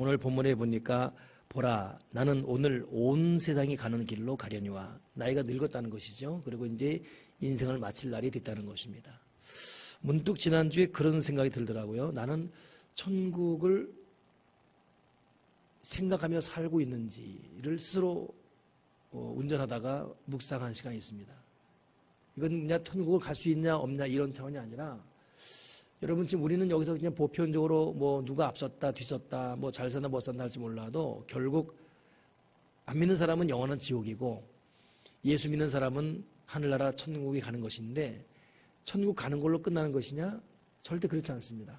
오늘 본문에 보니까 보라 나는 오늘 온 세상이 가는 길로 가려니와 나이가 늙었다는 것이죠. 그리고 이제 인생을 마칠 날이 됐다는 것입니다. 문득 지난주에 그런 생각이 들더라고요. 나는 천국을 생각하며 살고 있는지를 스스로 운전하다가 묵상한 시간이 있습니다. 이건 그냥 천국을 갈 수 있냐 없냐 이런 차원이 아니라 여러분 지금 우리는 여기서 그냥 보편적으로 뭐 누가 앞섰다 뒤섰다 뭐 잘 산다 못 산다 할지 몰라도 결국 안 믿는 사람은 영원한 지옥이고 예수 믿는 사람은 하늘나라 천국에 가는 것인데 천국 가는 걸로 끝나는 것이냐? 절대 그렇지 않습니다.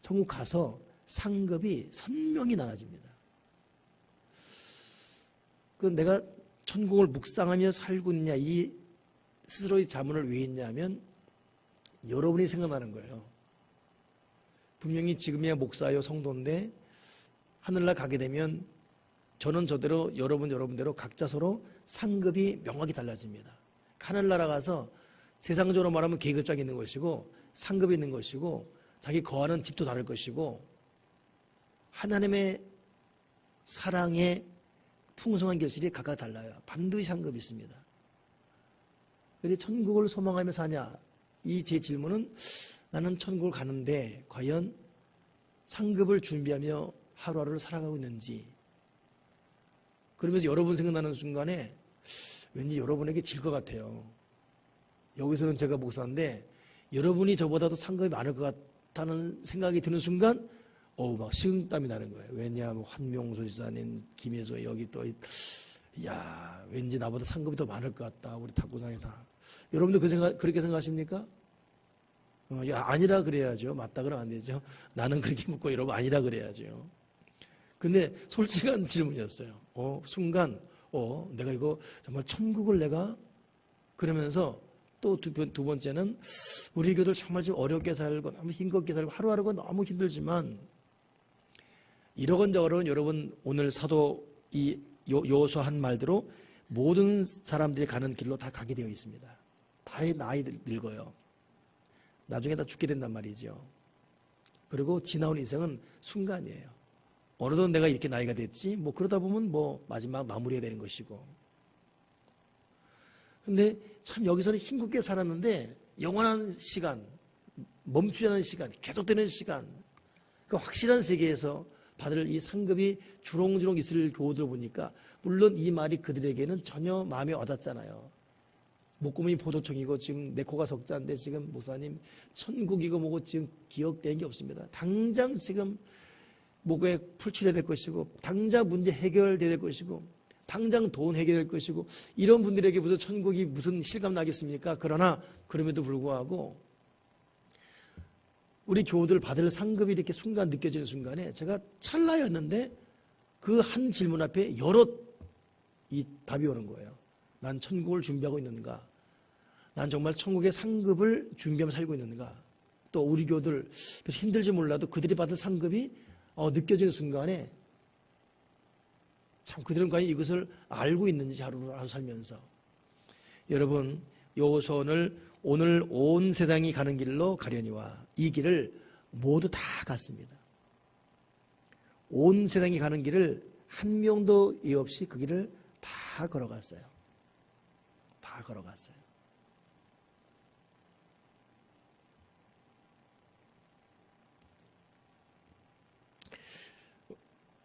천국 가서 상급이 선명히 나눠집니다. 그 내가 천국을 묵상하며 살고 있냐 이 스스로의 자문을 왜 했냐면 여러분이 생각나는 거예요. 분명히 지금이야 목사요 성도인데 하늘날 가게 되면 저는 저대로 여러분대로 각자 서로 상급이 명확히 달라집니다. 하늘나라 가서 세상적으로 말하면 계급장이 있는 것이고 상급이 있는 것이고 자기 거하는 집도 다를 것이고 하나님의 사랑의 풍성한 결실이 각각 달라요. 반드시 상급이 있습니다. 그래서 천국을 소망하며 사냐? 이 제 질문은 나는 천국을 가는데 과연 상급을 준비하며 하루하루를 살아가고 있는지 그러면서 여러분 생각나는 순간에 왠지 여러분에게 질 것 같아요. 여기서는 제가 목사인데 여러분이 저보다도 상급이 많을 것 같다는 생각이 드는 순간 막 식은땀이 나는 거예요. 왜냐하면 한명수 지사님, 김혜수 여기 또 야 왠지 나보다 상급이 더 많을 것 같다. 우리 탁구상에 다. 여러분도 그렇게 생각하십니까? 아니라 그래야죠. 맞다 그러면 안 되죠. 나는 그렇게 묻고 여러분 아니라 그래야죠. 근데 솔직한 질문이었어요. 순간 내가 이거 정말 천국을 내가 그러면서 또 두 번째는 우리 교들 정말 좀 어렵게 살고 너무 힘겹게 살고 하루하루가 너무 힘들지만 이러건저러건 여러분 오늘 사도 이 여호수아 한 말대로 모든 사람들이 가는 길로 다 가게 되어 있습니다. 다 나이 늙어요. 나중에 다 죽게 된단 말이죠. 그리고 지나온 인생은 순간이에요. 어느덧 내가 이렇게 나이가 됐지 뭐 그러다 보면 뭐 마지막 마무리해야 되는 것이고 근데 참 여기서는 힘겹게 살았는데 영원한 시간 멈추지 않는 시간 계속되는 시간 그 확실한 세계에서 받을 이 상급이 주렁주렁 있을 교우들 보니까 물론 이 말이 그들에게는 전혀 마음에 와닿잖아요. 목구멍이 포도청이고 지금 내 코가 석자인데 지금 목사님 천국이고 뭐고 지금 기억되는 게 없습니다. 당장 지금 목에 풀칠해야 될 것이고 당장 문제 해결돼야 될 것이고 당장 돈 해결될 것이고 이런 분들에게 무슨 천국이 무슨 실감 나겠습니까? 그러나 그럼에도 불구하고 우리 교우들 받을 상급이 이렇게 순간 느껴지는 순간에 제가 찰나였는데 그 한 질문 앞에 여러 이 답이 오는 거예요. 난 천국을 준비하고 있는가? 난 정말 천국의 상급을 준비하며 살고 있는가? 또 우리 교우들 힘들지 몰라도 그들이 받은 상급이 느껴지는 순간에 참 그들은 과연 이것을 알고 있는지 하루 살면서 여러분 여호수아는 오늘 온 세상이 가는 길로 가려니와 이 길을 모두 다 갔습니다. 온 세상이 가는 길을 한 명도 예 없이 그 길을 다 걸어갔어요. 다 걸어갔어요.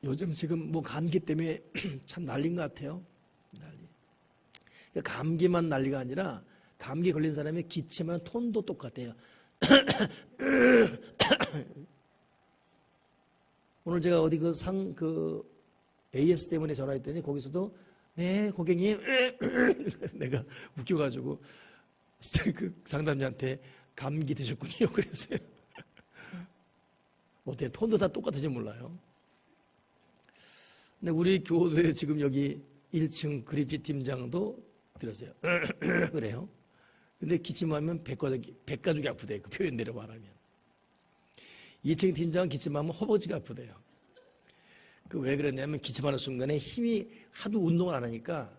요즘 지금 뭐 감기 때문에 참 난리인 것 같아요. 난리. 그러니까 감기만 난리가 아니라 감기 걸린 사람의 기침하는 톤도 똑같아요. 오늘 제가 어디 그 AS 때문에 전화했더니 거기서도 네 고객님 내가 웃겨가지고 그 상담자한테 감기 드셨군요 그랬어요. 어때요? 톤도 다 똑같은지 몰라요. 근데 우리 교우들 지금 여기 1층 그립지 팀장도 들었어요. 그래요. 근데 기침하면 백가죽이 아프대요. 그 표현대로 말하면. 2층 팀장은 기침하면 허벅지가 아프대요. 그 왜 그러냐면 기침하는 순간에 힘이 하도 운동을 안 하니까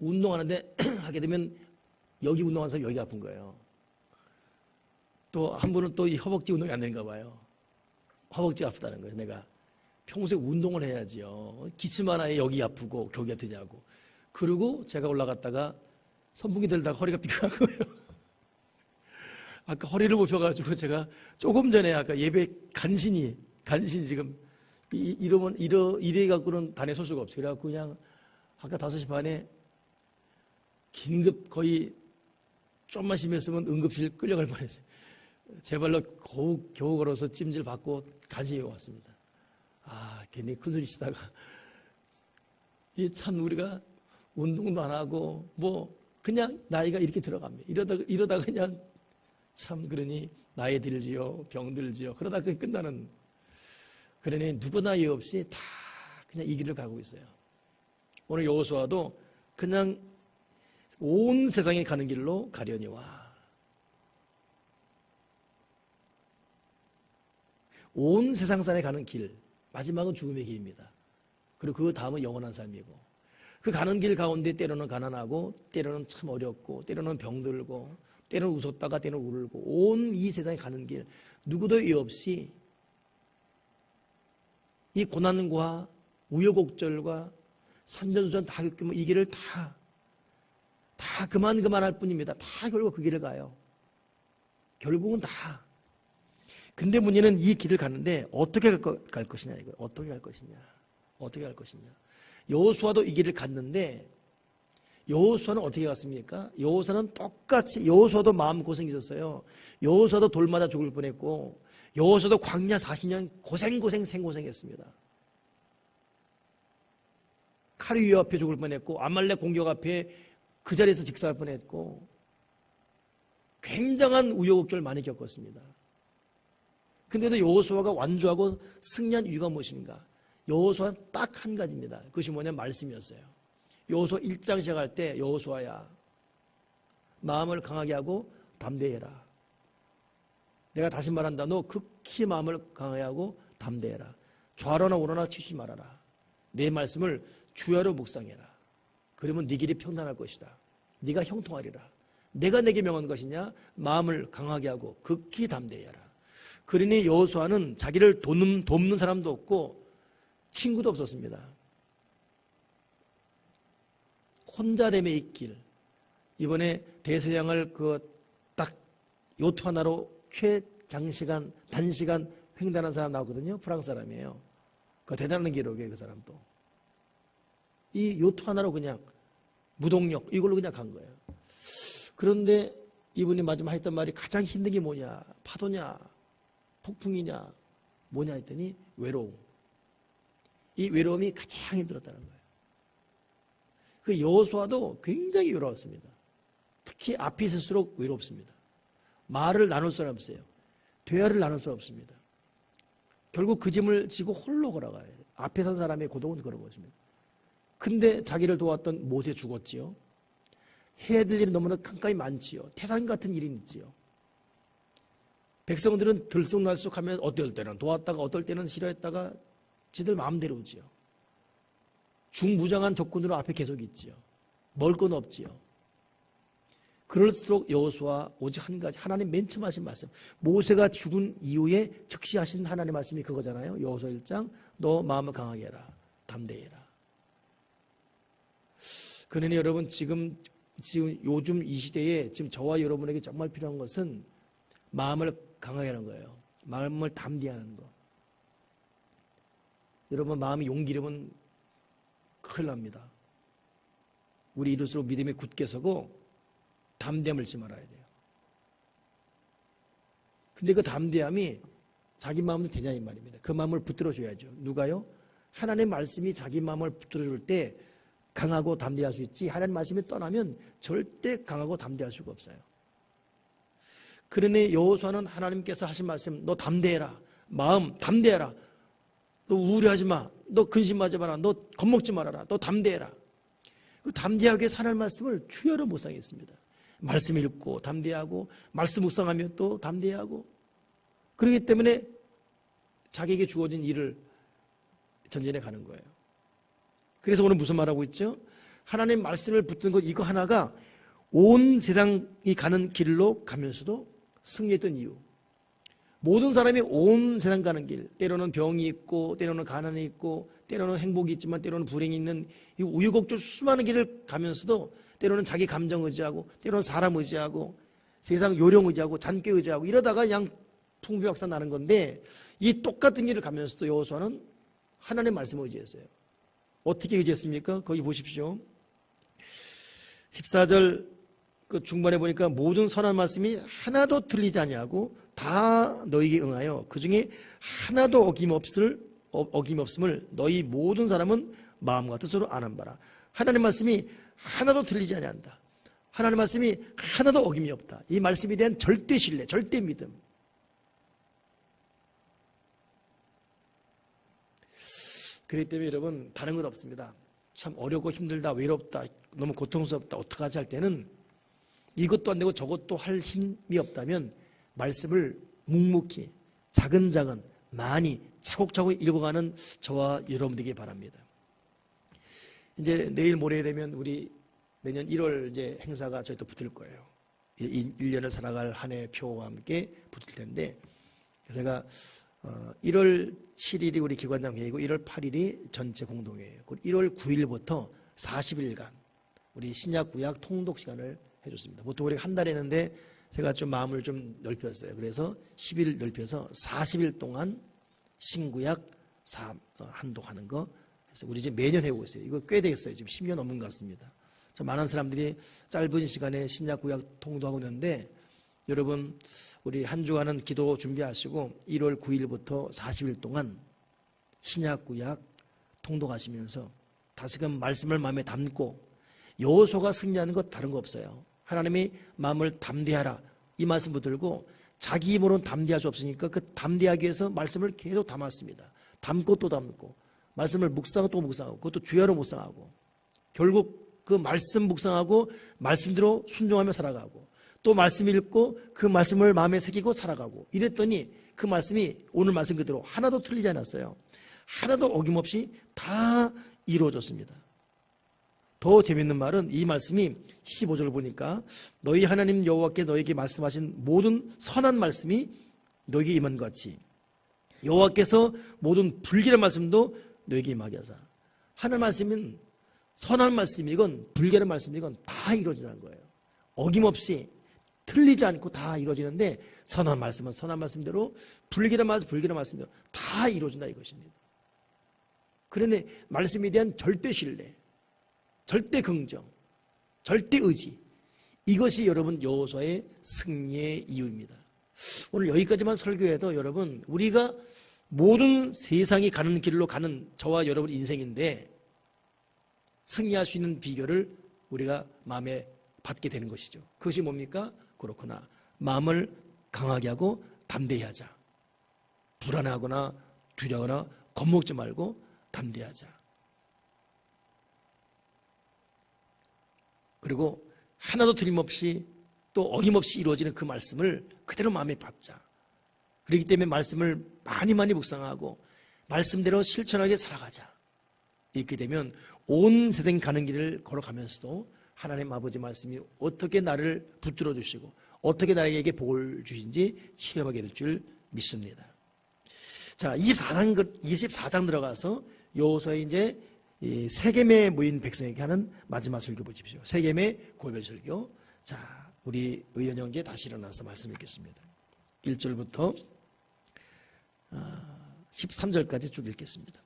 운동하는데 하게 되면 여기 운동하는 사람 여기가 아픈 거예요. 또 한 분은 또 이 허벅지 운동이 안 되는가 봐요. 허벅지가 아프다는 거예요. 내가 평소에 운동을 해야지요. 기침 하나에 여기 아프고 격이 드냐고. 그리고 제가 올라갔다가 선풍기 들다가 허리가 삐끗한 거예요. 아까 허리를 못 펴가지고 제가 조금 전에 아까 예배 간신히 지금 이래 갖고는 단에 설 수가 없어요. 그래갖고 그냥 아까 5시 반에 긴급 거의 좀만 심했으면 응급실 끌려갈 뻔했어요. 제 발로 겨우 걸어서 찜질 받고 간신히 왔습니다. 괜히 큰소리 치다가 이 참 우리가 운동도 안 하고 뭐 그냥 나이가 이렇게 들어갑니다. 이러다가 그냥 참 그러니 나이 들지요, 병 들지요. 그러다 그게 끝나는. 그러니 누구나 예 없이 다 그냥 이 길을 가고 있어요. 오늘 여호수아도 그냥 온 세상에 가는 길로 가려니와. 온 세상산에 가는 길, 마지막은 죽음의 길입니다. 그리고 그 다음은 영원한 삶이고, 그 가는 길 가운데 때로는 가난하고 때로는 참 어렵고 때로는 병들고 때로는 웃었다가 때로는 울고, 온 이 세상에 가는 길 누구도 예 없이 이 고난과 우여곡절과 산전수전 다 겪으면 이 길을 다 그만할 뿐입니다. 다 결국 그 길을 가요. 결국은 다. 근데 문제는 이 길을 가는데 어떻게 갈 것이냐 이거. 어떻게 갈 것이냐. 여호수아도 이 길을 갔는데 여호수아는 어떻게 갔습니까? 여호수아는 똑같이, 여호수아도 마음고생이 있었어요. 여호수아도 돌 맞아 죽을 뻔했고, 여호수아도 광야 40년 생고생했습니다. 칼이 위협 앞에 죽을 뻔했고, 아말렉 공격 앞에 그 자리에서 직사할 뻔했고, 굉장한 우여곡절 많이 겪었습니다. 근데도 여호수아가 완주하고 승리한 이유가 무엇인가? 여호수아는 딱 한 가지입니다. 그것이 뭐냐면 말씀이었어요. 여호수아 1장 시작할 때 여호수아야, 마음을 강하게 하고 담대해라. 내가 다시 말한다. 너 극히 마음을 강하게 하고 담대해라. 좌로나 우로나 치지 말아라. 내 말씀을 주야로 묵상해라. 그러면 네 길이 평탄할 것이다. 네가 형통하리라. 내가 내게 명한 것이냐? 마음을 강하게 하고 극히 담대해라. 그러니 여호수아는 자기를 돕는 사람도 없고 친구도 없었습니다. 혼자됨의 이 길. 이번에 대서양을 딱 요트 하나로 단시간 횡단한 사람 나오거든요. 프랑스 사람이에요. 그 대단한 기록이에요, 그 사람도. 이 요트 하나로 그냥 무동력 이걸로 그냥 간 거예요. 그런데 이분이 마지막 했던 말이 가장 힘든 게 뭐냐? 파도냐? 폭풍이냐? 뭐냐 했더니 외로움. 이 외로움이 가장 힘들었다는 거예요. 그 여호수아도 굉장히 외로웠습니다. 특히 앞에 있을수록 외롭습니다. 말을 나눌 사람 없어요. 대화를 나눌 수 없습니다. 결국 그 짐을 지고 홀로 걸어가야 돼요. 앞에 선 사람의 고독은 그런 것입니다. 근데 자기를 도왔던 모세 죽었지요. 해야 될 일이 너무나 깜깜이 많지요. 태산 같은 일이 있지요. 백성들은 들쑥날쑥하면 어떨 때는 도왔다가 어떨 때는 싫어했다가 지들 마음대로지요. 중무장한 적군으로 앞에 계속 있지요. 멀 건 없지요. 그럴수록 여호수아 오직 한 가지, 하나님 맨 처음 하신 말씀, 모세가 죽은 이후에 즉시 하신 하나님의 말씀이 그거잖아요. 여호수아 1장, 너 마음을 강하게 해라, 담대해라. 그러니 여러분 지금 요즘 이 시대에 지금 저와 여러분에게 정말 필요한 것은 마음을 강하게 하는 거예요. 마음을 담대하는 거. 여러분 마음이 용기 잃으면 큰일 납니다. 우리 이럴수록 믿음이 굳게 서고 담대함을 잃지 말아야 돼요. 근데 그 담대함이 자기 마음도 되냐 이 말입니다. 그 마음을 붙들어줘야죠. 누가요? 하나님의 말씀이 자기 마음을 붙들어줄 때 강하고 담대할 수 있지, 하나님 말씀이 떠나면 절대 강하고 담대할 수가 없어요. 그러니 여호수아는 하나님께서 하신 말씀, 너 담대해라. 마음 담대해라. 너 우울해하지 마. 너 근심하지 마라. 너 겁먹지 말아라. 너 담대해라. 그 담대하게 하나님 말씀을 주여로 묵상했습니다. 말씀 읽고 담대하고 말씀 묵상하며 또 담대하고, 그렇기 때문에 자기에게 주어진 일을 전진해 가는 거예요. 그래서 오늘 무슨 말하고 있죠? 하나님 말씀을 붙드는 것 이거 하나가 온 세상이 가는 길로 가면서도 승리했던 이유. 모든 사람이 온 세상 가는 길, 때로는 병이 있고 때로는 가난이 있고 때로는 행복이 있지만 때로는 불행이 있는 이 우유곡절 수많은 길을 가면서도 때로는 자기 감정 의지하고 때로는 사람 의지하고 세상 요령 의지하고 잔꾀 의지하고 이러다가 그냥 풍비박산 나는 건데, 이 똑같은 길을 가면서도 여호수아는 하나님의 말씀을 의지했어요. 어떻게 의지했습니까? 거기 보십시오. 14절 그 중반에 보니까 모든 선한 말씀이 하나도 틀리지 아니하고 다 너희에게 응하여 그 중에 하나도 어김없음을 너희 모든 사람은 마음과 뜻으로 아는 바라. 하나님의 말씀이 하나도 틀리지 아니한다. 하나님의 말씀이 하나도 어김이 없다. 이 말씀에 대한 절대 신뢰, 절대 믿음. 그렇기 때문에 여러분, 다른 것 없습니다. 참 어렵고 힘들다, 외롭다, 너무 고통스럽다, 어떡하지 할 때는 이것도 안 되고 저것도 할 힘이 없다면 말씀을 묵묵히 차근차근 많이 차곡차곡 읽어가는 저와 여러분들에게 바랍니다. 이제 내일 모레 되면 우리 내년 1월 이제 행사가 저희 또 붙을 거예요. 1년을 살아갈 한 해 표와 함께 붙을 텐데, 제가 1월 7일이 우리 기관장 회의고 1월 8일이 전체 공동회의예요. 1월 9일부터 40일간 우리 신약 구약 통독 시간을 해줬습니다. 보통 우리가 한 달 했는데 제가 좀 마음을 좀 넓혔어요. 그래서 10일 넓혀서 40일 동안 신구약 한독하는 거 해서 우리 지금 매년 해오고 있어요. 이거 꽤 되겠어요. 지금 10년 넘은 것 같습니다. 많은 사람들이 짧은 시간에 신약 구약 통독하고 있는데, 여러분 우리 한 주간은 기도 준비하시고 1월 9일부터 40일 동안 신약 구약 통독하시면서 다시금 말씀을 마음에 담고, 여호수아가 승리하는 것 다른 거 없어요. 하나님이 마음을 담대하라 이 말씀 붙들고 자기 힘으로는 담대할 수 없으니까 그 담대하기 위해서 말씀을 계속 담았습니다. 담고 또 담고 말씀을 묵상하고 또 묵상하고 그것도 주야로 묵상하고 결국 그 말씀 묵상하고 말씀대로 순종하며 살아가고 또 말씀 읽고 그 말씀을 마음에 새기고 살아가고 이랬더니 그 말씀이 오늘 말씀 그대로 하나도 틀리지 않았어요. 하나도 어김없이 다 이루어졌습니다. 더 재밌는 말은 이 말씀이 15절을 보니까 너희 하나님 여호와께 너에게 말씀하신 모든 선한 말씀이 너에게 임한 것 같이 여호와께서 모든 불길한 말씀도 너에게 임하게 하사. 하나님 말씀은 선한 말씀이건 불길한 말씀이건 다 이루어지는 거예요. 어김없이 틀리지 않고 다 이루어지는데 선한 말씀은 선한 말씀대로 불길한 말씀 불길한 말씀대로 다 이루어진다 이것입니다. 그러니 말씀에 대한 절대 신뢰, 절대 긍정, 절대 의지, 이것이 여러분 여호수아의 승리의 이유입니다. 오늘 여기까지만 설교해도 여러분 우리가 모든 세상이 가는 길로 가는 저와 여러분 인생인데 승리할 수 있는 비결을 우리가 마음에 받게 되는 것이죠. 그것이 뭡니까? 그렇구나. 마음을 강하게 하고 담대히 하자. 불안하거나 두려워하거나 겁먹지 말고 담대하자. 그리고 하나도 틀림없이 또 어김없이 이루어지는 그 말씀을 그대로 마음에 받자. 그렇기 때문에 말씀을 많이 묵상하고 말씀대로 실천하게 살아가자. 이렇게 되면 온 세상 가는 길을 걸어가면서도 하나님 아버지 말씀이 어떻게 나를 붙들어 주시고 어떻게 나에게 복을 주신지 체험하게 될 줄 믿습니다. 자, 24장 들어가서 여호수아의 이제 세겜에 모인 백성에게 하는 마지막 설교 보십시오. 세겜의 고별 설교. 자, 우리 의원 형제 다시 일어나서 말씀 읽겠습니다. 1절부터 13절까지 쭉 읽겠습니다.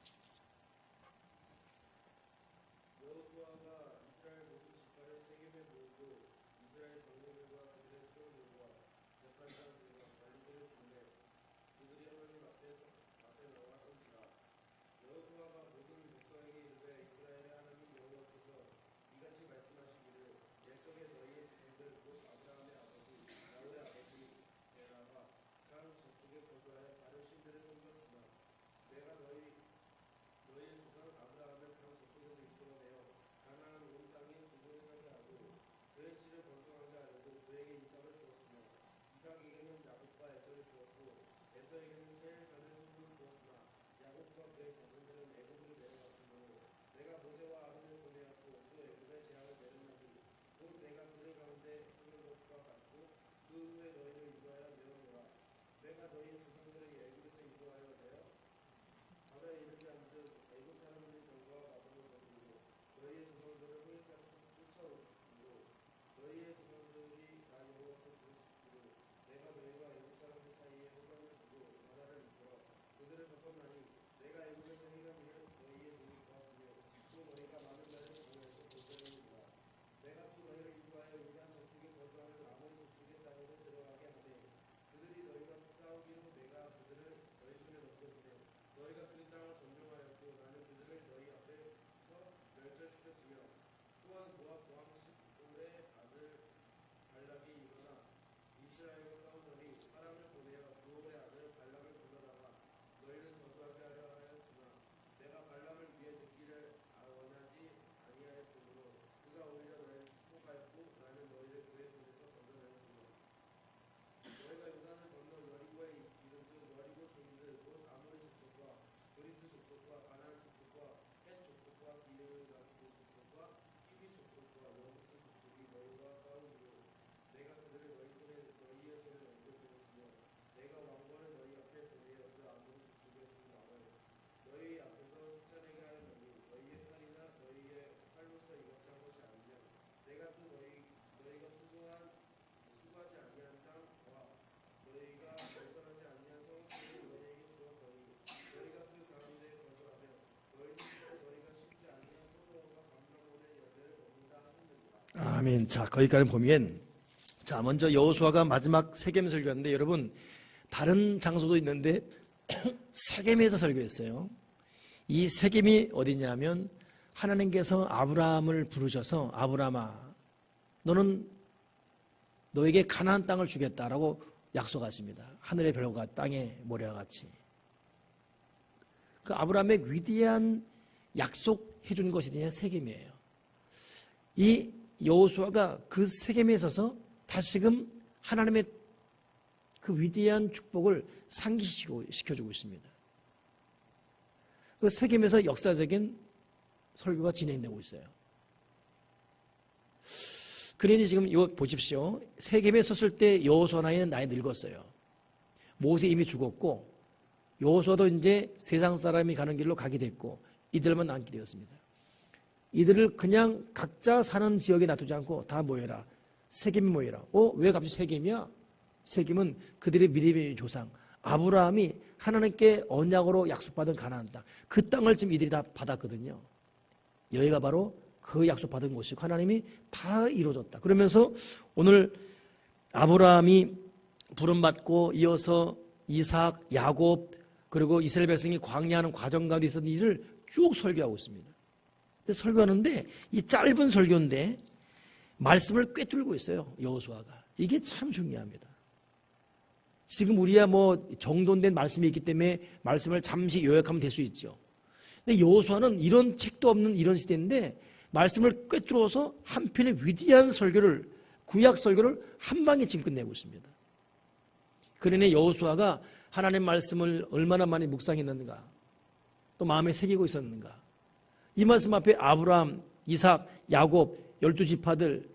아멘. 자, 거기까지 보면, 자, 먼저 여호수아가 마지막 세겜 설교하는데, 여러분 다른 장소도 있는데 세겜에서 설교했어요. 이 세겜이 어디냐면 하나님께서 아브라함을 부르셔서 아브라함아, 너는 너에게 가나안 땅을 주겠다라고 약속하십니다. 하늘의 별과 땅의 모래와 같이. 그 아브라함의 위대한 약속해 준 것이 세겜이에요. 이 여호수아가 그 세겜에 있어서 다시금 하나님의 그 위대한 축복을 상기시켜주고 있습니다. 그 세겜에서 역사적인 설교가 진행되고 있어요. 그러니 지금 이거 보십시오. 세겜에 섰을 때 여호수아 나이는 늙었어요. 모세 이미 죽었고 여호수아도 이제 세상 사람이 가는 길로 가게 됐고 이들만 남게 되었습니다. 이들을 그냥 각자 사는 지역에 놔두지 않고 다 모여라. 세겜이 모여라. 왜 갑자기 세겜이야? 세겜은 그들의 미래의 조상 아브라함이 하나님께 언약으로 약속받은 가나안 땅, 그 땅을 지금 이들이 다 받았거든요. 여기가 바로 그 약속받은 곳이고 하나님이 다 이루어졌다. 그러면서 오늘 아브라함이 부름받고 이어서 이삭, 야곱 그리고 이스라엘 백성이 광야하는 과정 가운데 있었던 일을 쭉 설교하고 있습니다. 근데 설교하는데 이 짧은 설교인데 말씀을 꿰뚫고 있어요. 여호수아가. 이게 참 중요합니다. 지금 우리야 정돈된 말씀이 있기 때문에 말씀을 잠시 요약하면 될 수 있죠. 근데 여호수아는 이런 책도 없는 이런 시대인데 말씀을 꿰뚫어서 한 편의 위대한 설교를, 구약 설교를 한 방에 지금 끝내고 있습니다. 그러니 여호수아가 하나님의 말씀을 얼마나 많이 묵상했는가, 또 마음에 새기고 있었는가. 이 말씀 앞에 아브라함, 이삭, 야곱, 12지파들,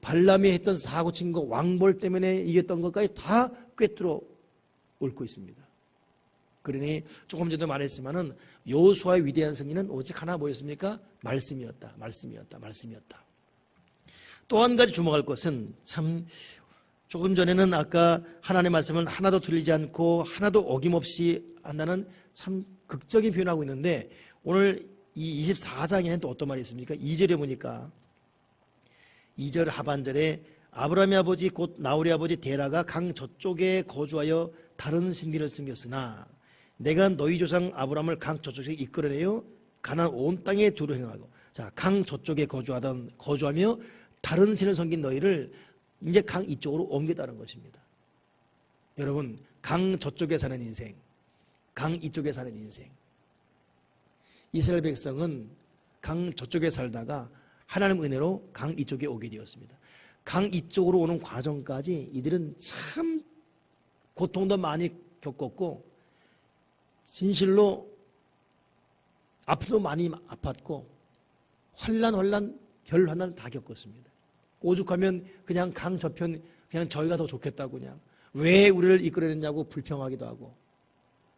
발람이 했던 사고 친 거, 왕벌 때문에 이겼던 것까지 다 꿰뚫어 옳고 있습니다. 그러니 조금 전에 말했지만은 여호수아의 위대한 승리는 오직 하나 뭐였습니까? 말씀이었다. 또 한 가지 주목할 것은 참 조금 전에는 아까 하나님의 말씀을 하나도 틀리지 않고 하나도 어김없이 한다는 참 극적인 표현하고 있는데 오늘 이 24장에는 또 어떤 말이 있습니까? 2절에 보니까 2절 하반절에 아브라함의 아버지 곧 나홀의 아버지 데라가 강 저쪽에 거주하여 다른 신들을 섬겼으나 내가 너희 조상 아브라함을 강 저쪽에 이끌어내어 가나안 온 땅에 두루 행하고, 자, 강 저쪽에 거주하며 다른 신을 섬긴 너희를 이제 강 이쪽으로 옮겼다는 것입니다. 여러분, 강 저쪽에 사는 인생, 강 이쪽에 사는 인생. 이스라엘 백성은 강 저쪽에 살다가 하나님 은혜로 강 이쪽에 오게 되었습니다. 강 이쪽으로 오는 과정까지 이들은 참 고통도 많이 겪었고 진실로 아픔도 많이 아팠고 환난 다 겪었습니다. 오죽하면 그냥 강 저편 그냥 저희가 더 좋겠다고 그냥 왜 우리를 이끌어냈냐고 불평하기도 하고,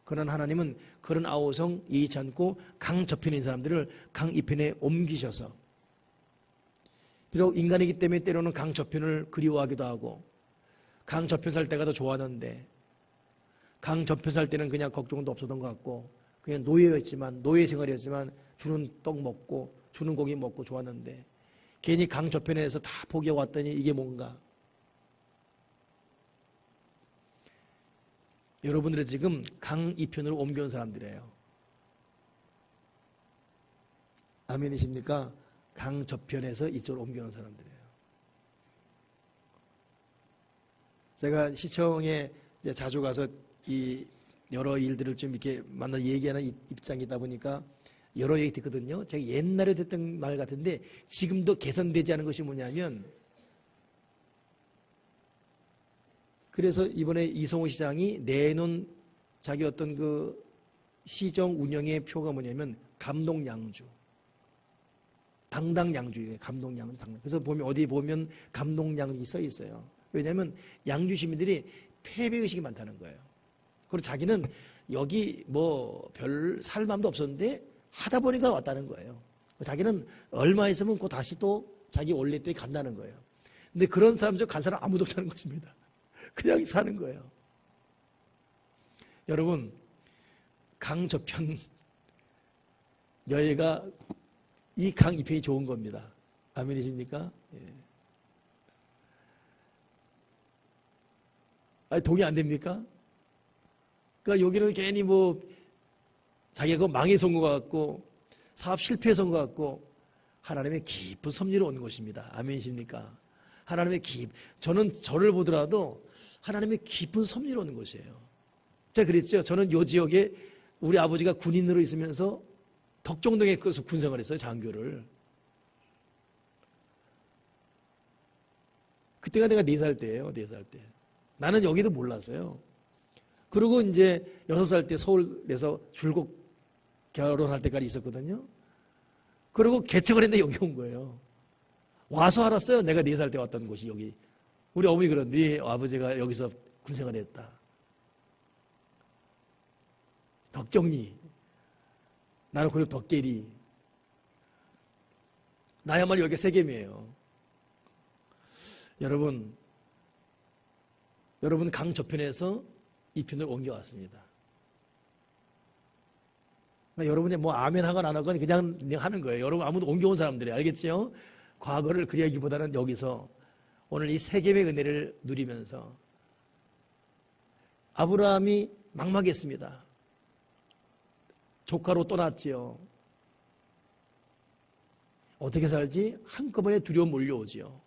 그러나 하나님은 그런 아우성 이해치 않고 강 저편에 있는 사람들을 강 이편에 옮기셔서, 비록 인간이기 때문에 때로는 강 저편을 그리워하기도 하고, 강 저편 살 때가 더 좋았는데, 강 저편 살 때는 그냥 걱정도 없었던 것 같고, 그냥 노예였지만, 노예 생활이었지만 주는 떡 먹고 주는 고기 먹고 좋았는데, 괜히 강 저편에서 다 포기하고 왔더니 이게 뭔가. 여러분들은 지금 강 이편으로 옮겨온 사람들이에요. 아멘이십니까? 강 저편에서 이쪽으로 옮겨온 사람들이에요. 제가 시청에 이제 자주 가서 이 여러 일들을 좀 이렇게 만나 얘기하는 입장이다 보니까 여러 얘기 듣거든요. 제가 옛날에 듣던 말 같은데 지금도 개선되지 않은 것이 뭐냐면, 그래서 이번에 이성호 시장이 내놓은 자기 어떤 그 시정 운영의 표가 뭐냐면 감동양주, 당당양주예요. 감동양주, 당당. 그래서 보면 어디 보면 감동양주 써 있어요. 왜냐하면 양주 시민들이 패배의식이 많다는 거예요. 그리고 자기는 여기 뭐 별 살 마음도 없었는데 하다 보니까 왔다는 거예요. 자기는 얼마 있으면 그 다시 또 자기 원래 때 간다는 거예요. 근데 그런 사람 중 간 사람 아무도 없다는 것입니다. 그냥 사는 거예요. 여러분, 강 저편 여기가 이 강 이편이 좋은 겁니다. 아멘이십니까? 예. 아니, 동의 안 됩니까? 그러니까 여기는 괜히 뭐 자기가 망해서 온 것 같고 사업 실패해서 온 것 같고, 하나님의 깊은 섭리로 온 것입니다. 아멘이십니까? 하나님의 저는 저를 보더라도 하나님의 깊은 섭리로 오는 것이에요. 제가 그랬죠. 저는 요 지역에 우리 아버지가 군인으로 있으면서 덕정동에 가서 군생활 했어요. 장교를. 그때가 내가 4살 때예요. 4살 때. 나는 여기도 몰랐어요. 그리고 이제 6살 때 서울에서 줄곧 결혼할 때까지 있었거든요. 그리고 개척을 했는데 여기 온 거예요. 와서 알았어요. 내가 4살 때 왔던 곳이 여기. 우리 어머니 그런, 네 아버지가 여기서 군생활 했다. 덕정리. 나는 고향 덕계리. 나야말로 여기 세겜이에요. 여러분 강 저편에서 이 편을 옮겨왔습니다. 그러니까 여러분이 뭐 아멘 하건 안 하건 그냥 하는 거예요. 여러분 아무도 옮겨온 사람들이, 알겠죠? 과거를 그리하기보다는 여기서 오늘 이 세겜의 은혜를 누리면서, 아브라함이 막막했습니다. 조카로 떠났지요. 어떻게 살지? 한꺼번에 두려움 몰려오지요.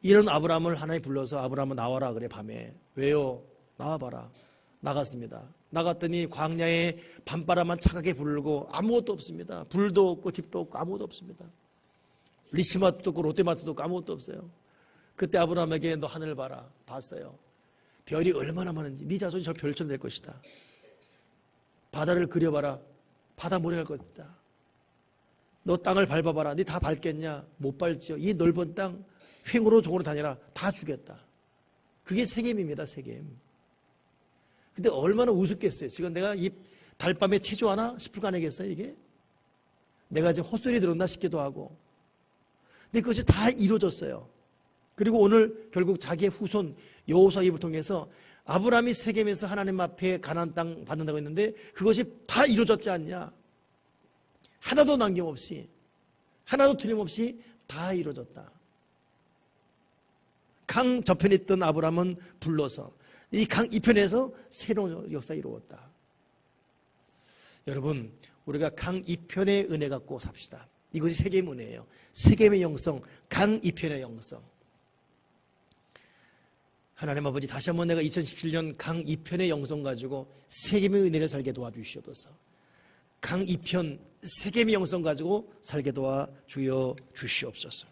이런 아브라함을 하나님 불러서 아브라함아 나와라 그래. 밤에. 왜요? 나와봐라. 나갔습니다. 나갔더니 광야에 밤바람만 차갑게 불고 아무것도 없습니다. 불도 없고 집도 없고 아무것도 없습니다. 리치마트도 없고 롯데마트도 없고 아무것도 없어요. 그때 아브라함에게 너 하늘 봐라. 봤어요. 별이 얼마나 많은지. 네 자손이 저 별처럼 될 것이다. 바다를 그려봐라. 바다 모래 갈 것이다. 너 땅을 밟아봐라. 네 다 밟겠냐? 못 밟지요. 이 넓은 땅 횡으로 종으로 다니라. 다 주겠다. 그게 세겜입니다. 세겜. 근데 얼마나 우습겠어요. 지금 내가 이 달밤에 체조하나 싶을 거 아니겠어요. 이게 내가 지금 헛소리 들었나 싶기도 하고. 근데 그것이 다 이루어졌어요. 그리고 오늘 결국 자기의 후손 여호수아 입을 통해서 아브라함이 세겜에서 하나님 앞에 가나안 땅 받는다고 했는데 그것이 다 이루어졌지 않냐. 하나도 남김없이, 하나도 틀림없이 다 이루어졌다. 강 저편에 있던 아브라함은 불러서 이 강 이편에서 새로운 역사가 이루어졌다. 여러분, 우리가 강 이편의 은혜 갖고 삽시다. 이것이 세겜의 은혜예요. 세겜의 영성, 강 이편의 영성. 하나님 아버지, 다시 한번 내가 2017년 강 이편의 영성 가지고 세겜의 은혜를 살게 도와주시옵소서. 강 이편 세겜의 영성 가지고 살게 도와주여 주시옵소서.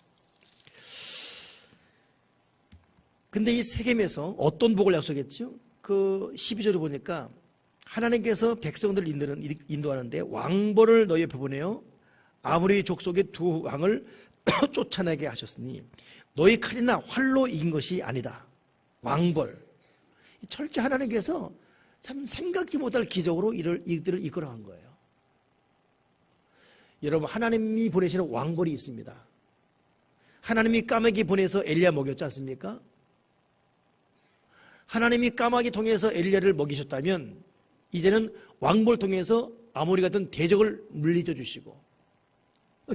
근데 이 세겜에서 어떤 복을 약속했죠? 그 12절을 보니까 하나님께서 백성들을 인도하는데 왕벌을 너희 옆에 보내어 아무리 족속의 두 왕을 쫓아내게 하셨으니 너희 칼이나 활로 이긴 것이 아니다. 왕벌, 철저히 하나님께서 참 생각지 못할 기적으로 이들을 이끌어간 거예요. 여러분, 하나님이 보내시는 왕벌이 있습니다. 하나님이 까마귀 보내서 엘리야 먹였지 않습니까? 하나님이 까마귀 통해서 엘리야를 먹이셨다면 이제는 왕벌 통해서 아모리 같은 대적을 물리쳐 주시고,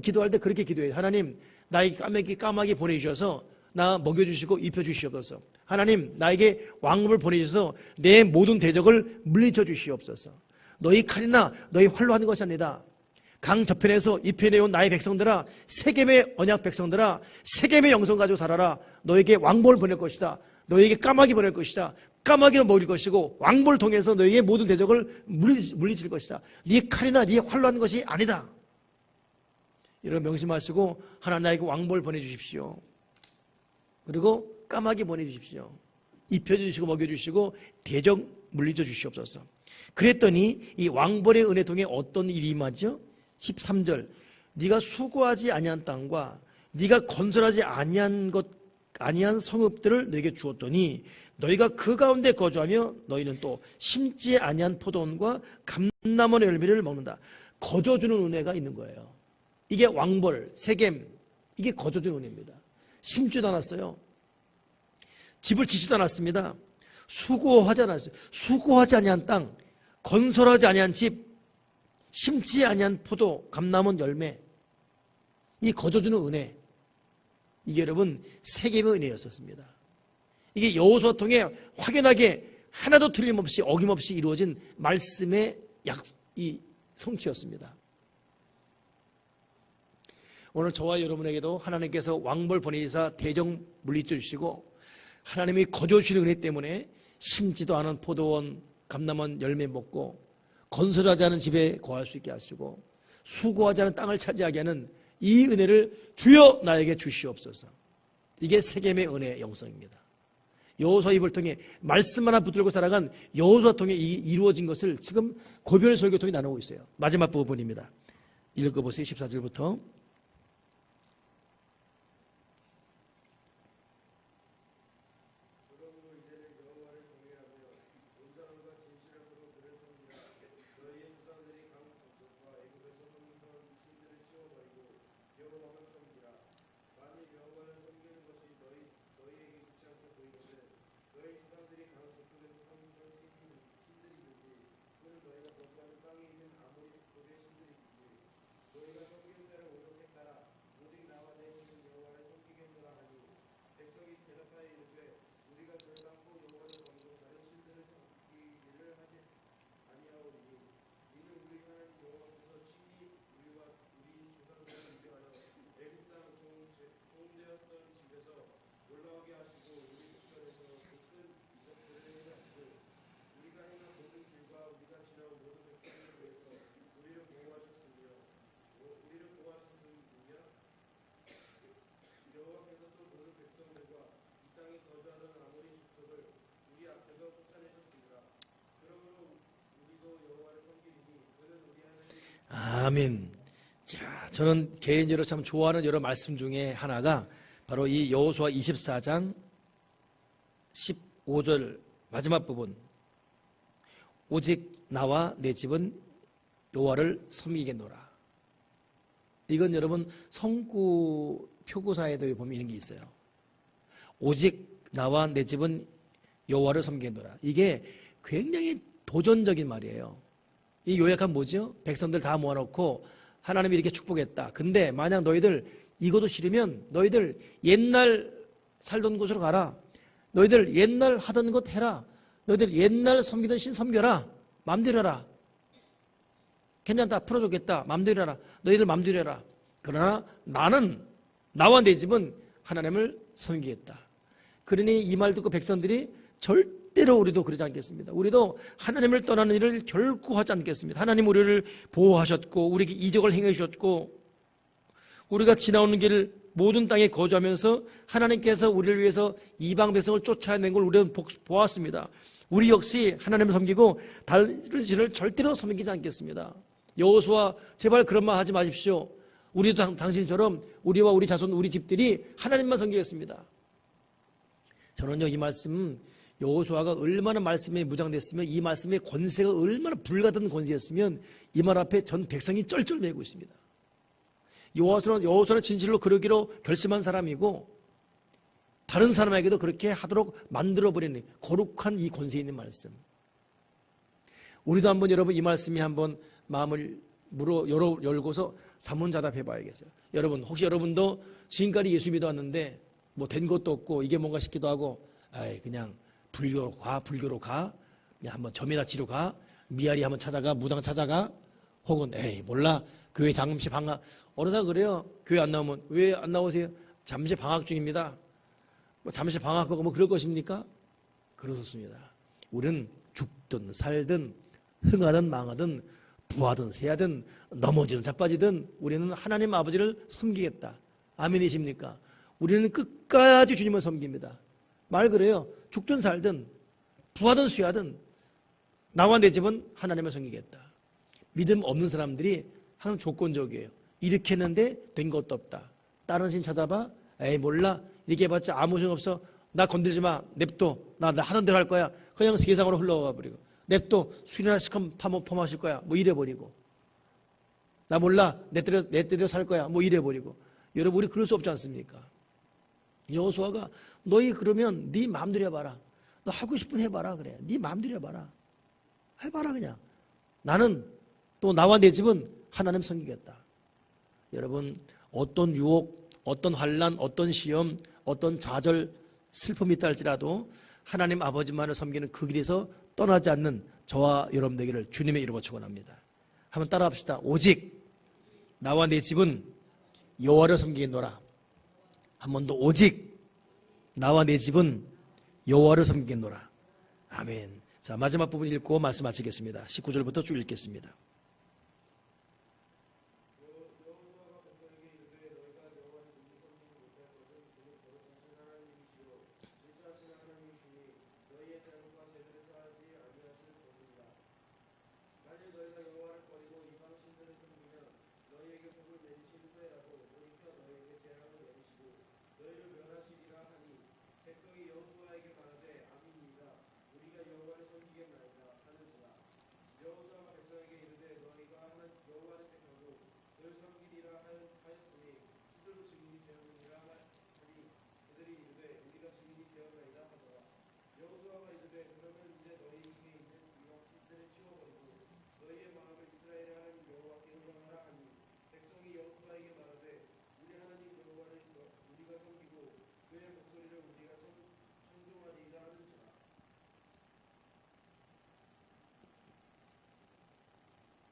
기도할 때 그렇게 기도해요. 하나님, 나에게 까마귀 보내주셔서 나 먹여주시고 입혀주시옵소서. 하나님, 나에게 왕벌을 보내주셔서 내 모든 대적을 물리쳐 주시옵소서. 너희 칼이나 너희 활로 하는 것이 아니다. 강 저편에서 입혀내온 나의 백성들아, 세겜의 언약 백성들아, 세겜의 영성 가지고 살아라. 너에게 왕벌을 보낼 것이다. 너에게 까마귀 보낼 것이다. 까마귀를 먹일 것이고 왕벌을 통해서 너에게 모든 대적을 물리칠 것이다. 네 칼이나 네 활로 하는 것이 아니다. 이런 명심하시고 하나님, 나에게 왕벌을 보내주십시오. 그리고 까마귀 보내주십시오. 입혀주시고 먹여주시고 대적 물리쳐 주시옵소서. 그랬더니 이 왕벌의 은혜 통해 어떤 일이 임하죠? 13절, 네가 수고하지 아니한 땅과 네가 건설하지 아니한 성읍들을 너에게 주었더니 너희가 그 가운데 거주하며 너희는 또 심지 아니한 포도원과 감람원의 열매를 먹는다. 거저주는 은혜가 있는 거예요. 이게 왕벌, 세겜, 이게 거저주는 은혜입니다. 심지도 않았어요. 집을 짓지도 않았습니다. 수고하지 않았어요. 수고하지 아니한 땅, 건설하지 아니한 집, 심지 아니한 포도, 감람원 열매, 이 거저주는 은혜, 이게 여러분 세겜의 은혜였었습니다. 이게 여호수아 통해 확연하게 하나도 틀림없이 어김없이 이루어진 말씀의 이 성취였습니다. 오늘 저와 여러분에게도 하나님께서 왕벌 보내사 대적 물리쳐 주시고 하나님이 거저주시는 은혜 때문에 심지도 않은 포도원, 감람원 열매 먹고 건설하지 않은 집에 거할 수 있게 하시고 수고하지 않은 땅을 차지하게 하는 이 은혜를 주여 나에게 주시옵소서. 이게 세겜의 은혜의 영성입니다. 여호수아 입을 통해 말씀 하나 붙들고 살아간 여호수아 통해 이루어진 것을 지금 고별 설교 통해 나누고 있어요. 마지막 부분입니다. 읽어보세요. 14절부터. 아멘. 자, 저는 개인적으로 참 좋아하는 여러 말씀 중에 하나가 바로 이 여호수아 24장 15절 마지막 부분. 오직 나와 내 집은 여호와를 섬기겠노라. 이건 여러분 성구 표구사에도 보면 이런 게 있어요. 오직 나와 내 집은 여호와를 섬기겠노라. 이게 굉장히 도전적인 말이에요. 이 요약하면 뭐죠? 백성들 다 모아놓고 하나님이 이렇게 축복했다. 근데 만약 너희들 이것도 싫으면 너희들 옛날 살던 곳으로 가라. 너희들 옛날 하던 것 해라. 너희들 옛날 섬기던 신 섬겨라. 맘대로 해라. 괜찮다. 풀어주겠다. 맘대로 해라. 너희들 맘대로 해라. 그러나 나는, 나와 내 집은 하나님을 섬기겠다. 그러니 이 말 듣고 백성들이 절대로 우리도 그러지 않겠습니다. 우리도 하나님을 떠나는 일을 결코 하지 않겠습니다. 하나님 우리를 보호하셨고 우리에게 이적을 행해 주셨고 우리가 지나오는 길 모든 땅에 거주하면서 하나님께서 우리를 위해서 이방 백성을 쫓아낸 걸 우리는 보았습니다. 우리 역시 하나님을 섬기고 다른 신을 절대로 섬기지 않겠습니다. 여호수아 제발 그런 말 하지 마십시오. 우리도 당신처럼 우리와 우리 자손 우리 집들이 하나님만 섬기겠습니다. 저는요 이 말씀 여호수아가 얼마나 말씀에 무장됐으면, 이 말씀의 권세가 얼마나 불같은 권세였으면 이 말 앞에 전 백성이 쩔쩔매고 있습니다. 여호수아는 진실로 그러기로 결심한 사람이고 다른 사람에게도 그렇게 하도록 만들어버리는 거룩한 이 권세 있는 말씀. 우리도 한번 여러분 이 말씀이 한번 마음을 열고서 자문자답해 봐야겠어요. 여러분, 혹시 여러분도 지금까지 예수 믿어왔는데 뭐 된 것도 없고 이게 뭔가 싶기도 하고, 그냥 불교로 가, 그냥 한번 점이나 치러 가, 미아리 한번 찾아가, 무당 찾아가, 혹은 몰라, 교회 잠시 방학. 어느 사람 그래요. 교회 안 나오면 왜 안 나오세요? 잠시 방학 중입니다. 뭐 잠시 방학하고 뭐 그럴 것입니까? 그렇습니다. 우리는 죽든 살든 흥하든 망하든 부하든 세하든 넘어지든 자빠지든 우리는 하나님 아버지를 섬기겠다. 아멘이십니까? 우리는 끝까지 주님을 섬깁니다. 말 그래요. 죽든 살든 부하든 쇠하든 나와 내 집은 하나님을 섬기겠다. 믿음 없는 사람들이 항상 조건적이에요. 이렇게 했는데 된 것도 없다. 다른 신 찾아봐. 몰라. 이렇게 해봤자 아무 소용 없어. 나 건들지 마. 냅둬. 나 하던 대로 할 거야. 그냥 세상으로 흘러가 버리고. 냅둬. 술이나 시큼 퍼마실 거야. 뭐 이래버리고. 나 몰라. 내 뜻대로 살 거야. 뭐 이래버리고. 여러분, 우리 그럴 수 없지 않습니까? 여호수아가 너희 그러면 네 마음대로 해봐라. 너 하고 싶은 해봐라. 그래. 네 마음대로 해봐라. 해봐라 그냥. 나는 또 나와 내 집은 하나님 섬기겠다. 여러분, 어떤 유혹, 어떤 환난, 어떤 시험, 어떤 좌절, 슬픔이 있다 할지라도 하나님 아버지만을 섬기는 그 길에서 떠나지 않는 저와 여러분 되기를 주님의 이름으로 축원합니다. 한번 따라합시다. 오직 나와 내 집은 여호와를 섬기겠노라. 한 번 더. 오직 나와 내 집은 여호와를 섬기겠노라. 아멘. 자, 마지막 부분 읽고 말씀 마치겠습니다. 19절부터 쭉 읽겠습니다.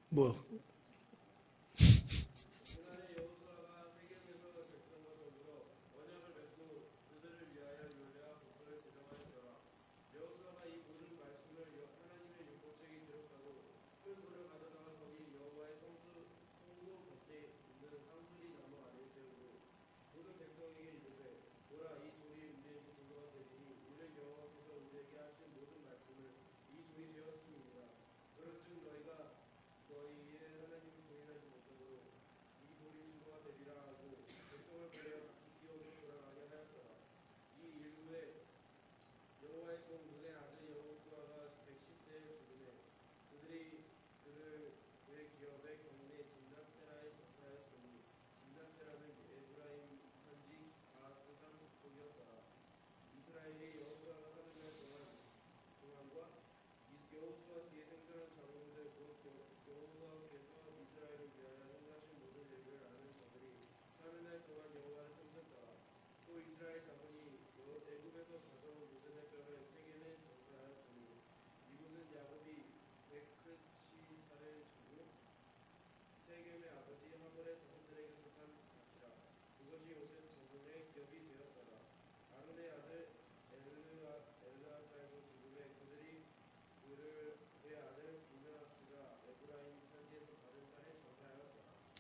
뭐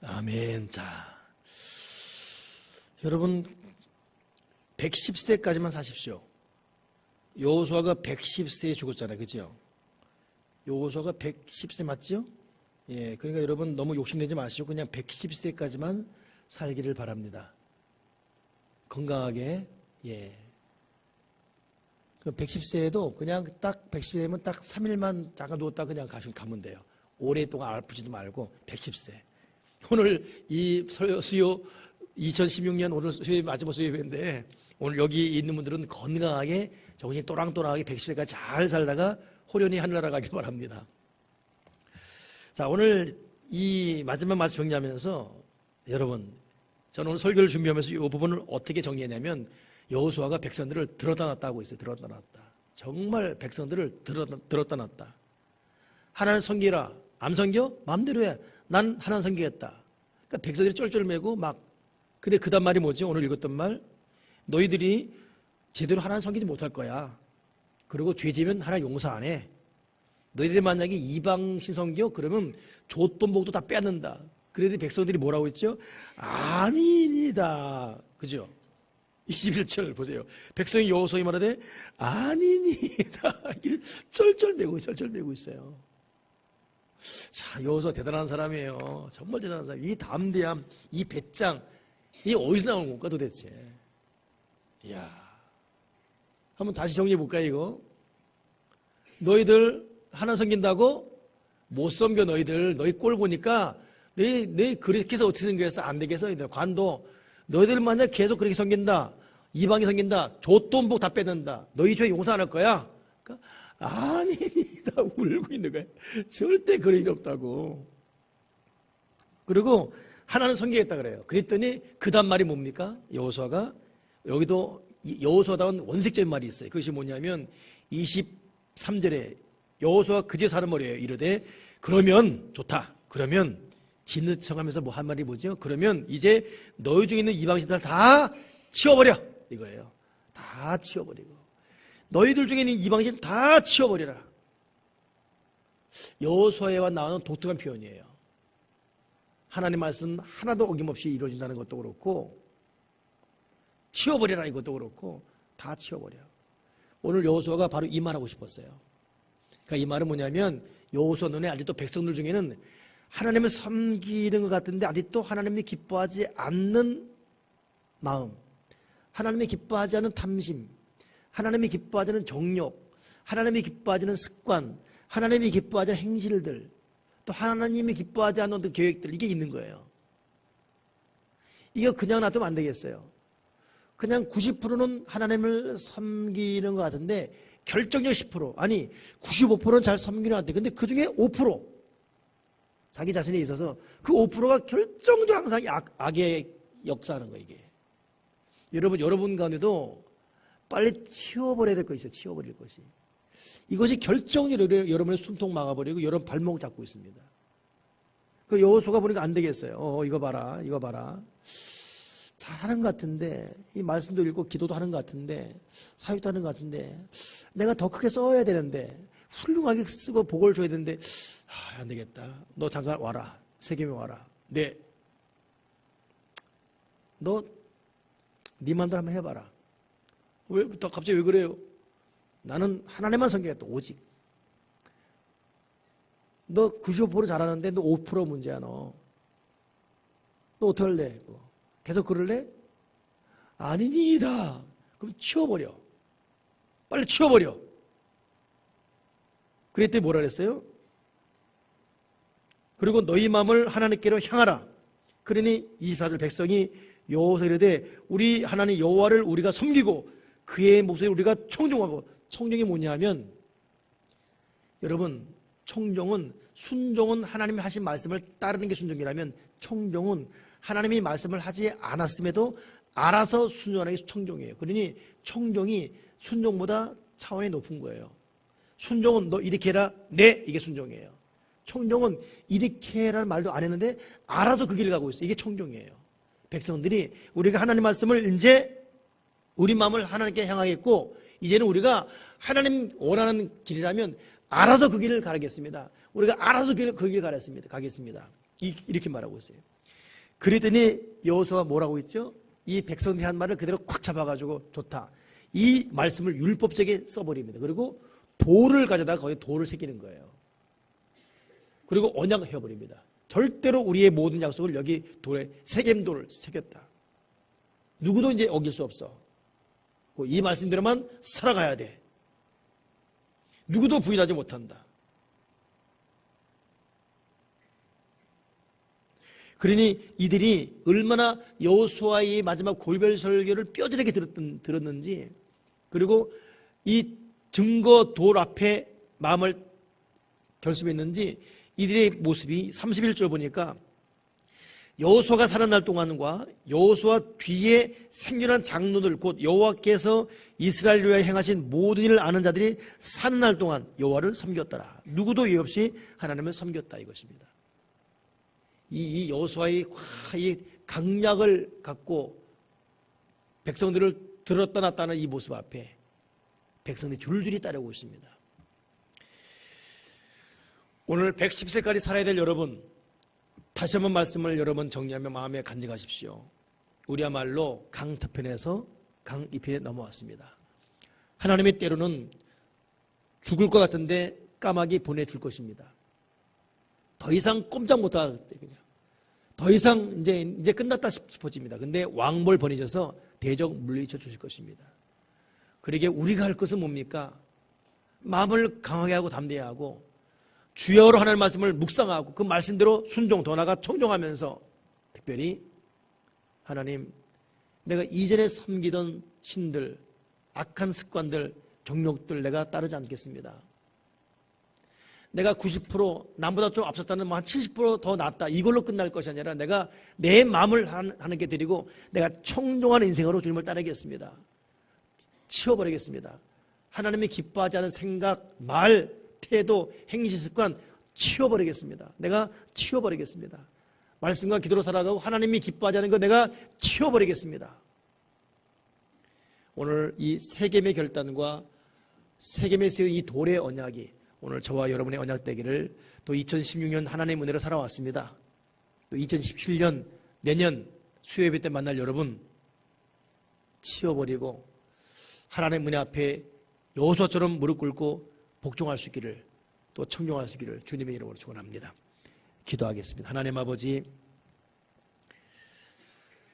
아멘. 자, 여러분 110세까지만 사십시오. 여호수아가 110세에 죽었잖아요. 그죠? 여호수아가 110세 맞죠? 예, 그러니까 여러분 너무 욕심내지 마시고 그냥 110세까지만 살기를 바랍니다. 건강하게. 예. 그 110세에도 그냥 딱 110세면 딱 3일만 잠깐 누웠다 그냥 가면 돼요. 오랫동안 아프지도 말고 110세. 오늘 이 수요 2016년 오늘 수요 마지막 수요일인데 오늘 여기 있는 분들은 건강하게 정신이 또랑또랑하게 110세까지 잘 살다가 호련히 하늘나라 가길 바랍니다. 자, 오늘 이 마지막 말씀 정리하면서 여러분, 저는 오늘 설교를 준비하면서 이 부분을 어떻게 정리했냐면 여호수아가 백성들을 들었다 놨다 하고 있어요. 들었다 놨다. 정말 백성들을 들었다 놨다. 하나님 섬기라. 안 섬겨? 마음대로 해. 난 하나님 섬기겠다. 그러니까 백성들이 쩔쩔매고 막. 근데 그 다음 말이 뭐지? 오늘 읽었던 말. 너희들이 제대로 하나님 섬기지 못할 거야. 그리고 죄 지면 하나님 용서 안 해. 너희들이 만약에 이방신 섬겨? 그러면 줬돈 복도 다 빼앗는다. 그래도 백성들이 뭐라고 했죠? 아니니다. 그죠? 21절 보세요. 백성이 여호수아에게 말하되 아니니다. 이게 쩔쩔매고 있어요. 자, 여호수아 대단한 사람이에요. 정말 대단한 사람. 이 담대함, 이 배짱, 이게 어디서 나온 건가 도대체? 이야, 한번 다시 정리해 볼까요, 이거? 너희들 하나 섬긴다고? 못 섬겨, 너희들. 너희 꼴 보니까, 너희 그렇게 해서 어떻게 섬기겠어? 안 되겠어, 너희들. 관도. 너희들 만약 계속 그렇게 섬긴다. 이방이 섬긴다. 줬돈복 다 뺏는다. 너희 죄 용서 안 할 거야? 그러니까, 아니다. 울고 있는 거야. 절대 그럴 일 없다고. 그리고 하나는 섬기겠다 그래요. 그랬더니 그 다음 말이 뭡니까? 여호수아가 여기도 여호수아다운 원색적인 말이 있어요. 그것이 뭐냐면 23절에 여호수아가 그제서 하는 말이에요. 이르되 그러면 좋다. 그러면 진느청하면서 뭐 한 말이 뭐죠? 그러면 이제 너희 중에 있는 이방신들 다 치워버려 이거예요. 다 치워버리고 너희들 중에 있는 이방신 다 치워버려라. 여호수아에만 나오는 독특한 표현이에요. 하나님 말씀 하나도 어김없이 이루어진다는 것도 그렇고 치워버려라 이것도 그렇고 다 치워버려. 오늘 여호수아가 바로 이 말하고 싶었어요. 그러니까 이 말은 뭐냐면 여호수아 눈에 아직도 백성들 중에는 하나님을 섬기는 것 같은데 아직도 하나님이 기뻐하지 않는 마음, 하나님이 기뻐하지 않는 탐심, 하나님이 기뻐하지 않는 정욕, 하나님이 기뻐하지 않는 습관, 하나님이 기뻐하지 않는 행실들, 또 하나님이 기뻐하지 않는 어떤 계획들, 이게 있는 거예요. 이거 그냥 놔두면 안 되겠어요. 그냥 90%는 하나님을 섬기는 것 같은데 결정력 10%, 아니 95%는 잘 섬기는 것 같아요. 근데 그 중에 5%, 자기 자신에 있어서 그 5%가 결정적으로 항상 악의 역사하는 거예요, 이게. 여러분 가운데도 빨리 치워버려야 될 것이 있어요. 치워버릴 것이. 이것이 결정적으로 여러분의 숨통 막아버리고 여러분 발목을 잡고 있습니다. 그 여호수아가 보니까 안 되겠어요. 이거 봐라. 잘하는 것 같은데, 이 말씀도 읽고 기도도 하는 것 같은데, 사역도 하는 것 같은데, 내가 더 크게 써야 되는데, 훌륭하게 쓰고 복을 줘야 되는데, 안 되겠다. 너 잠깐 와라. 세겜에 와라. 네. 너, 네 맘대로 한번 해봐라. 왜, 갑자기 왜 그래요? 나는 하나님만 섬기겠다. 오직. 너 95% 잘하는데 너 5% 문제야, 너. 너 어떻게 할래? 계속 그럴래? 아니니다. 그럼 치워버려. 빨리 치워버려. 그랬더니 뭐라 그랬어요? 그리고 너희 마음을 하나님께로 향하라. 그러니 24절 백성이 여호수아에게 이르되 우리 하나님 여호와를 우리가 섬기고 그의 목소리를 우리가 청종하고, 청종이 뭐냐 하면, 여러분, 청종은, 순종은 하나님이 하신 말씀을 따르는 게 순종이라면, 청종은 하나님이 말씀을 하지 않았음에도 알아서 순종하는 게 청종이에요. 그러니 청종이 순종보다 차원이 높은 거예요. 순종은 너 이렇게 해라. 네, 이게 순종이에요. 청종은 이렇게 해라는 말도 안 했는데 알아서 그 길을 가고 있어요. 이게 청종이에요. 백성들이 우리가 하나님 말씀을 이제 우리 마음을 하나님께 향하겠고, 이제는 우리가 하나님 원하는 길이라면 알아서 그 길을 가겠습니다. 우리가 알아서 그 길을 가겠습니다. 이렇게 말하고 있어요. 그랬더니 여호수아가 뭐라고 했죠? 이 백성들이 한 말을 그대로 꽉 잡아가지고 좋다. 이 말씀을 율법적에 써버립니다. 그리고 돌을 가져다가 거기에 돌을 새기는 거예요. 그리고 언약을 해버립니다. 절대로 우리의 모든 약속을 여기 돌에 세겜돌을 새겼다. 누구도 이제 어길 수 없어. 이 말씀대로만 살아가야 돼. 누구도 부인하지 못한다. 그러니 이들이 얼마나 여호수아의 마지막 골별 설교를 뼈저리게 들었는지, 그리고 이 증거 돌 앞에 마음을 결습했는지, 이들의 모습이 31절 보니까 여호수아가 살아날 동안과 여호수아 뒤에 생겨난 장로들 곧 여호와께서 이스라엘 위하여 행하신 모든 일을 아는 자들이 사는 날 동안 여호와를 섬겼더라. 누구도 예의 없이 하나님을 섬겼다 이것입니다. 이 여호수아의 이 강약을 갖고 백성들을 들었다 놨다는 이 모습 앞에 백성들이 줄줄이 따르고 있습니다. 오늘 110세까지 살아야 될 여러분, 다시 한번 말씀을 여러분 정리하며 마음에 간직하십시오. 우리야말로 강 저편에서 강 이편에 넘어왔습니다. 하나님의 때로는 죽을 것 같은데 까마귀 보내줄 것입니다. 더 이상 꼼짝 못하겠다. 그냥 더 이상 이제 끝났다 싶어집니다. 근데 왕벌 보내셔서 대적 물리쳐 주실 것입니다. 그러기에 우리가 할 것은 뭡니까? 마음을 강하게 하고 담대히 하고 주여로 하나님의 말씀을 묵상하고 그 말씀대로 순종, 더 나아가 청종하면서 특별히 하나님, 내가 이전에 섬기던 신들, 악한 습관들, 정욕들 내가 따르지 않겠습니다. 내가 90% 남보다 좀 앞섰다는 한 70% 더 낫다 이걸로 끝날 것이 아니라 내가 내 마음을 하나님께 드리고 내가 청종하는 인생으로 주님을 따르겠습니다. 치워버리겠습니다. 하나님이 기뻐하지 않은 생각, 말, 태도, 행실, 습관 치워버리겠습니다. 내가 치워버리겠습니다. 말씀과 기도로 살아가고 하나님이 기뻐하지 않은 거 내가 치워버리겠습니다. 오늘 이 세겜의 결단과 세겜에 세운 이 돌의 언약이 오늘 저와 여러분의 언약 되기를, 또 2016년 하나님의 은혜로 살아왔습니다. 또 2017년 내년 수요예배 때 만날 여러분 치워버리고 하나님의 은혜 앞에 여호수아처럼 무릎 꿇고 복종할 수 있기를, 또 청종할 수 있기를 주님의 이름으로 축원합니다. 기도하겠습니다. 하나님 아버지,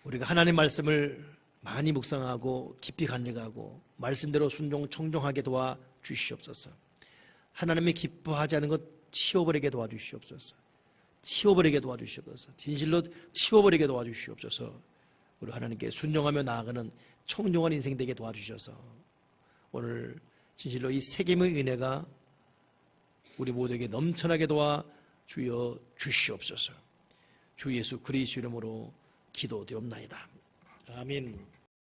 우리가 하나님 말씀을 많이 묵상하고 깊이 간직하고 말씀대로 순종 청종하게 도와 주시옵소서. 하나님이 기뻐하지 않은 것 치워버리게 도와주시옵소서. 치워버리게 도와주시옵소서. 진실로 치워버리게 도와주시옵소서. 우리 하나님께 순종하며 나아가는 청종한 인생 되게 도와주셔서 오늘 진실로 이 세겜의 은혜가 우리 모두에게 넘쳐나게 도와 주여 주시옵소서. 주 예수 그리스도 이름으로 기도되옵나이다. 아멘.